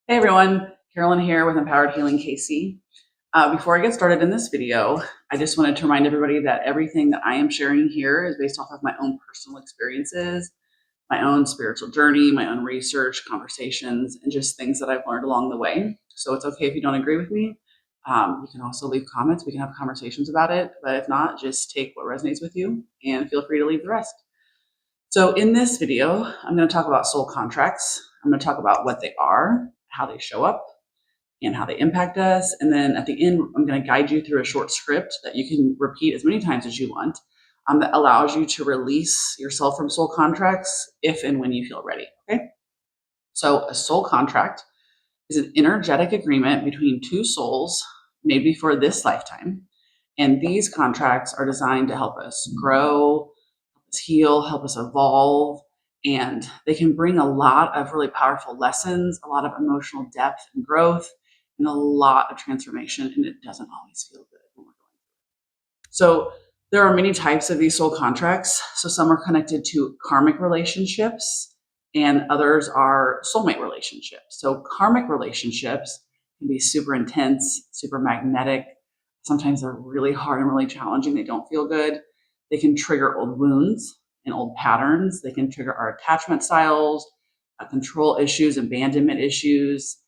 Hey everyone, Carolyn here with Empowered Healing KC. Before I get started in this video, I just wanted to remind everybody that everything that I am sharing here is based off of my own personal experiences, my own spiritual journey, my own research, conversations, and just things that I've learned along the way. So it's okay if you don't agree with me. You can also leave comments. We can have conversations about it. But if not, just take what resonates with you and feel free to leave the rest. So in this video, I'm going to talk about soul contracts. I'm going to talk about what they are, how they show up, and how they impact us. And then at the end, I'm going to guide you through a short script that you can repeat as many times as you want, that allows you to release yourself from soul contracts if and when you feel ready. Okay. So a soul contract is an energetic agreement between two souls, maybe for this lifetime. And these contracts are designed to help us grow, help us heal, help us evolve. And they can bring a lot of really powerful lessons, a lot of emotional depth and growth, and a lot of transformation. And it doesn't always feel good when we're going through it. So there are many types of these soul contracts. So some are connected to karmic relationships, and others are soulmate relationships. So karmic relationships can be super intense, super magnetic. Sometimes they're really hard and really challenging. They don't feel good. They can trigger old wounds and old patterns. They can trigger our attachment styles, control issues, abandonment issues.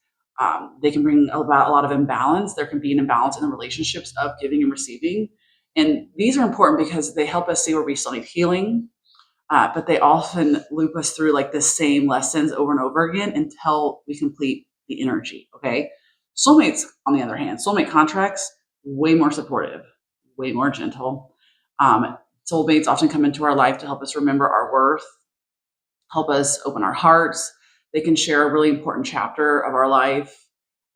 They can bring about a lot of imbalance. There can be an imbalance in the relationships of giving and receiving. And these are important because they help us see where we still need healing, but they often loop us through like the same lessons over and over again until we complete the energy. Okay. Soulmates, on the other hand, soulmate contracts, way more supportive, way more gentle. Soulmates often come into our life to help us remember our worth, help us open our hearts. They can share a really important chapter of our life.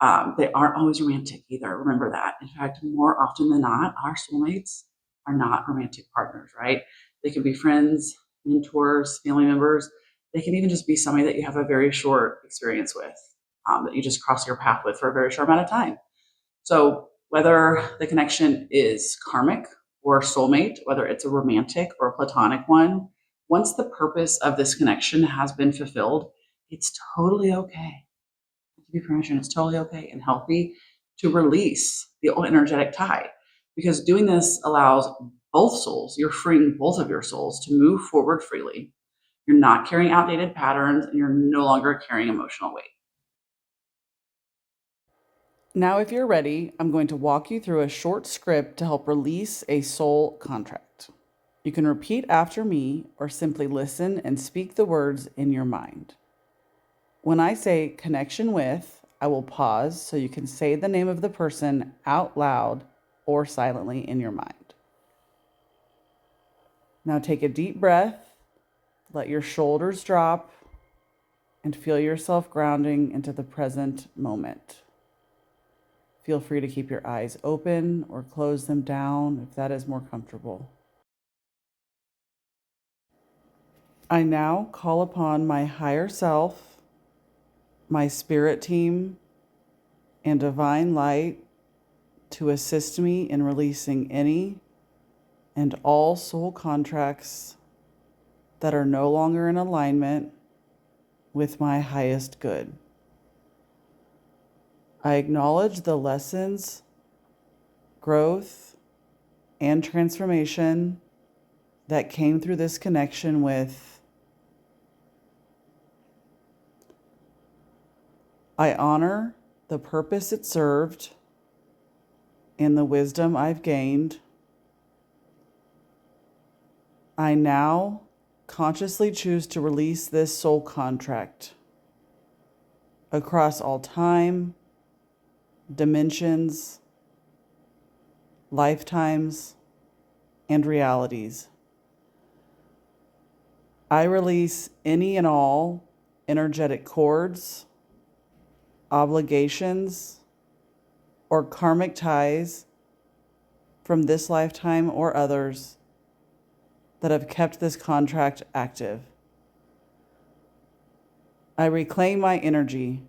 They aren't always romantic either. Remember that. In fact, more often than not, our soulmates are not romantic partners, right? They can be friends, mentors, family members. They can even just be somebody that you have a very short experience with, that you just cross your path with for a very short amount of time. So whether the connection is karmic or soulmate, whether it's a romantic or a platonic one, once the purpose of this connection has been fulfilled, it's totally okay. Give you permission, it's totally okay and healthy to release the old energetic tie, because doing this allows both souls, you're freeing both of your souls to move forward freely. You're not carrying outdated patterns and you're no longer carrying emotional weight. Now, if you're ready, I'm going to walk you through a short script to help release a soul contract. You can repeat after me or simply listen and speak the words in your mind. When I say connection with, I will pause so you can say the name of the person out loud or silently in your mind. Now take a deep breath, let your shoulders drop, and feel yourself grounding into the present moment. Feel free to keep your eyes open or close them down if that is more comfortable. I now call upon my higher self, my spirit team, and divine light to assist me in releasing any and all soul contracts that are no longer in alignment with my highest good. I acknowledge the lessons, growth, and transformation that came through this connection with. I honor the purpose it served and the wisdom I've gained. I now consciously choose to release this soul contract across all time, dimensions, lifetimes, and realities. I release any and all energetic cords, obligations, or karmic ties from this lifetime or others that have kept this contract active. I reclaim my energy,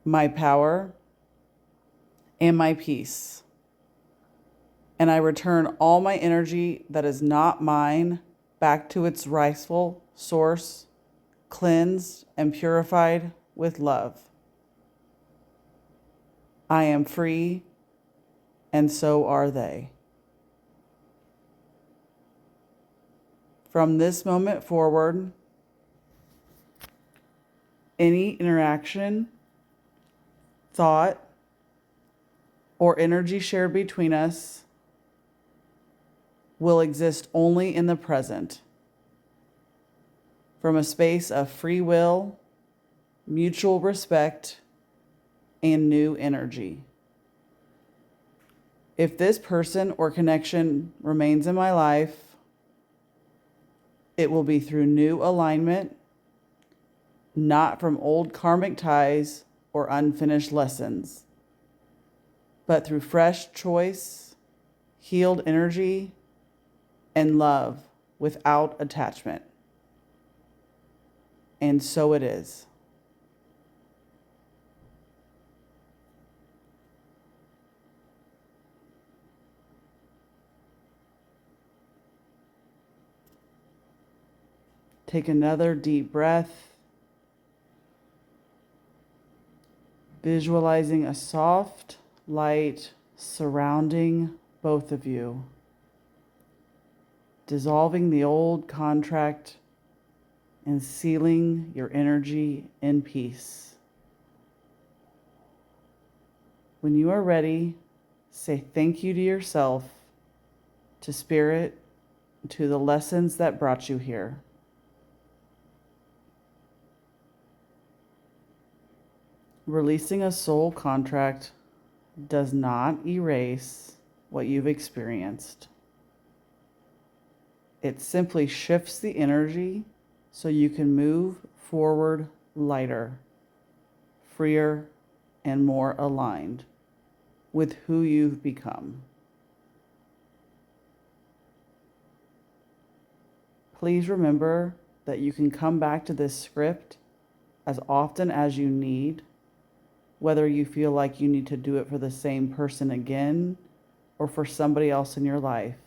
my power, and my peace. And I return all my energy that is not mine back to its rightful source, cleansed and purified with love. I am free, and so are they. From this moment forward, any interaction, thought, or energy shared between us will exist only in the present, from a space of free will, mutual respect, and new energy. If this person or connection remains in my life, it will be through new alignment, not from old karmic ties or unfinished lessons, but through fresh choice, healed energy, and love without attachment. And so it is. Take another deep breath, visualizing a soft light surrounding both of you, dissolving the old contract and sealing your energy in peace. When you are ready, say thank you to yourself, to Spirit, to the lessons that brought you here. Releasing a soul contract does not erase what you've experienced. It simply shifts the energy so you can move forward lighter, freer, and more aligned with who you've become. Please remember that you can come back to this script as often as you need, whether you feel like you need to do it for the same person again or for somebody else in your life.